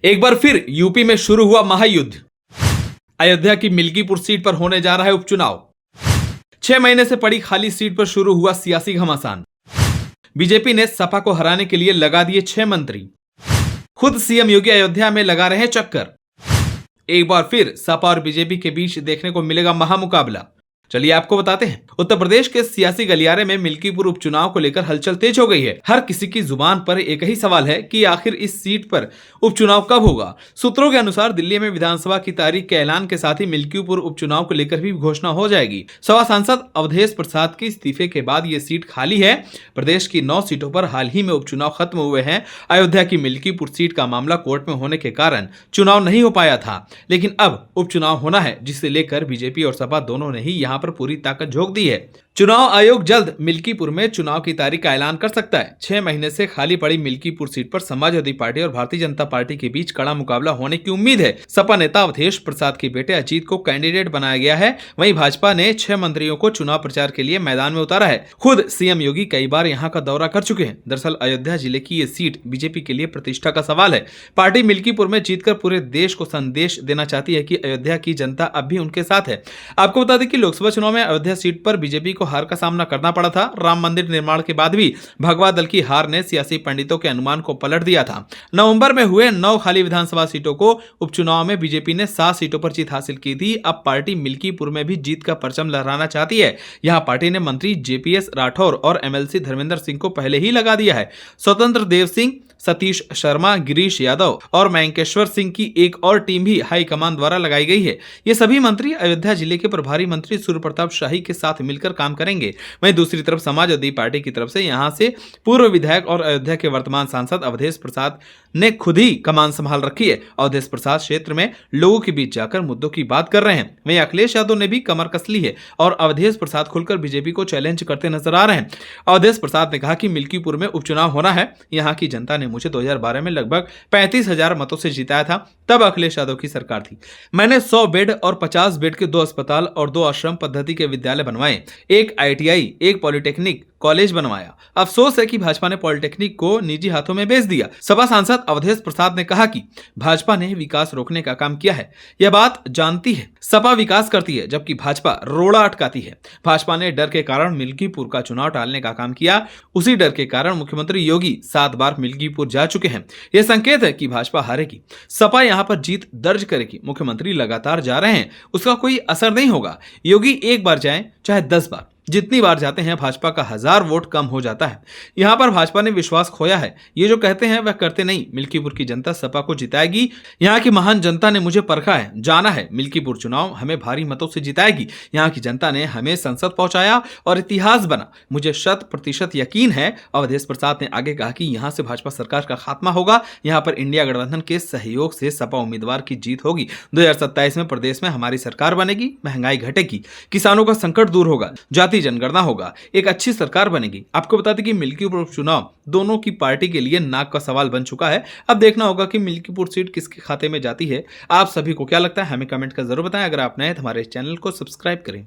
एक बार फिर यूपी में शुरू हुआ महायुद्ध। अयोध्या की मिल्कीपुर सीट पर होने जा रहा है उपचुनाव। 6 महीने से पड़ी खाली सीट पर शुरू हुआ सियासी घमासान। बीजेपी ने सपा को हराने के लिए लगा दिए 6 मंत्री। खुद सीएम योगी अयोध्या में लगा रहे चक्कर। एक बार फिर सपा और बीजेपी के बीच देखने को मिलेगा महामुकाबला। चलिए आपको बताते हैं। उत्तर प्रदेश के सियासी गलियारे में मिल्कीपुर उपचुनाव को लेकर हलचल तेज हो गई है। हर किसी की जुबान पर एक ही सवाल है कि आखिर इस सीट पर उपचुनाव कब होगा। सूत्रों के अनुसार दिल्ली में विधानसभा की तारीख के ऐलान के साथ ही मिल्कीपुर उपचुनाव को लेकर भी घोषणा हो जाएगी। सपा सांसद अवधेश प्रसाद के इस्तीफे के बाद ये सीट खाली है। प्रदेश की 9 सीटों पर हाल ही में उपचुनाव खत्म हुए हैं। अयोध्या की मिल्कीपुर सीट का मामला कोर्ट में होने के कारण चुनाव नहीं हो पाया था, लेकिन अब उपचुनाव होना है, जिसे लेकर बीजेपी और सपा दोनों ने ही यहाँ पर पूरी ताकत झोंक दी है। चुनाव आयोग जल्द मिल्कीपुर में चुनाव की तारीख का ऐलान कर सकता है। 6 महीने से खाली पड़ी मिल्कीपुर सीट पर समाजवादी पार्टी और भारतीय जनता पार्टी के बीच कड़ा मुकाबला होने की उम्मीद है। सपा नेता अवधेश प्रसाद के बेटे अजीत को कैंडिडेट बनाया गया है। वहीं भाजपा ने 6 मंत्रियों को चुनाव प्रचार के लिए मैदान में उतारा है। खुद सीएम योगी कई बार यहाँ का दौरा कर चुके हैं। दरअसल अयोध्या जिले की ये सीट बीजेपी के लिए प्रतिष्ठा का सवाल है। पार्टी मिल्कीपुर में जीतकर पूरे देश को संदेश देना चाहती है कि अयोध्या की जनता अब भी उनके साथ है। आपको बता दें कि लोकसभा चुनाव में अयोध्या सीट पर बीजेपी को हार का सामना करना पड़ा था। राम मंदिर निर्माण के बाद भी भगवा दल की हार ने सियासी पंडितों के अनुमान को पलट दिया था। नवंबर में हुए 9 खाली विधानसभा सीटों को उपचुनाव में बीजेपी ने 7 सीटों पर जीत हासिल की थी। अब पार्टी मिल्कीपुर में भी जीत का परचम लहराना चाहती है। यहां पार्टी ने मंत्री जेपीएस राठौर और एमएलसी धर्मेंद्र सिंह को पहले ही लगा दिया है। स्वतंत्र देव सिंह, सतीश शर्मा, गिरीश यादव और मयंकेश्वर सिंह की एक और टीम भी हाईकमान द्वारा लगाई गई है। ये सभी मंत्री अयोध्या जिले के प्रभारी मंत्री सूर्य प्रताप शाही के साथ मिलकर काम करेंगे। वहीं दूसरी तरफ समाजवादी पार्टी की तरफ से यहां से पूर्व विधायक और अयोध्या के वर्तमान सांसद अवधेश प्रसाद ने खुद ही कमान संभाल रखी है। अवधेश प्रसाद क्षेत्र में लोगों के बीच जाकर मुद्दों की बात कर रहे हैं। वहीं अखिलेश यादव ने भी कमर कस ली है और अवधेश प्रसाद खुलकर बीजेपी को चैलेंज करते नजर आ रहे हैं। अवधेश प्रसाद ने कहा कि मिल्कीपुर में उपचुनाव होना है। यहाँ की जनता ने मुझे 2012 में लगभग 35,000 मतों से जिताया था। तब अखिलेश यादव की सरकार थी। मैंने 100 बेड और 50 बेड के 2 अस्पताल और 2 आश्रम पद्धति के विद्यालय बनवाए, एक आईटीआई, एक पॉलिटेक्निक कॉलेज बनवाया। अफसोस है कि भाजपा ने पॉलिटेक्निक को निजी हाथों में बेच दिया। सपा सांसद अवधेश प्रसाद ने कहा कि भाजपा ने विकास रोकने का काम किया है। यह बात जानती है। सपा विकास करती है जबकि भाजपा रोड़ा अटकाती है। भाजपा ने डर के कारण मिल्कीपुर का चुनाव टालने का काम किया। उसी डर के कारण मुख्यमंत्री योगी 7 बार मिल्कीपुर जा चुके हैं। यह संकेत है कि भाजपा हारेगी। सपा यहां पर जीत दर्ज करेगी। मुख्यमंत्री लगातार जा रहे हैं, उसका कोई असर नहीं होगा। योगी एक बार जाए चाहे 10 बार, जितनी बार जाते हैं भाजपा का 1000 वोट कम हो जाता है। यहां पर भाजपा ने विश्वास खोया है। ये जो कहते हैं वह करते नहीं। मिल्कीपुर की जनता सपा को जिताएगी। यहां की महान जनता ने मुझे परखा है, जाना है। मिल्कीपुर चुनाव हमें भारी मतों से जिताएगी। यहां की जनता ने हमें संसद पहुंचाया और इतिहास बना। मुझे 100% यकीन है। अवधेश प्रसाद ने आगे कहा कि यहां से भाजपा सरकार का खात्मा होगा। यहां पर इंडिया गठबंधन के सहयोग से सपा उम्मीदवार की जीत होगी। 2027 में प्रदेश में हमारी सरकार बनेगी। महंगाई घटेगी, किसानों का संकट दूर होगा, जनगणना होगा, एक अच्छी सरकार बनेगी। आपको बता दें कि मिल्कीपुर चुनाव दोनों की पार्टी के लिए नाक का सवाल बन चुका है। अब देखना होगा कि मिल्कीपुर सीट किसके खाते में जाती है। आप सभी को क्या लगता है, हमें कमेंट कर जरूर बताएं। अगर आप नए हैं तो हमारे चैनल को सब्सक्राइब करें।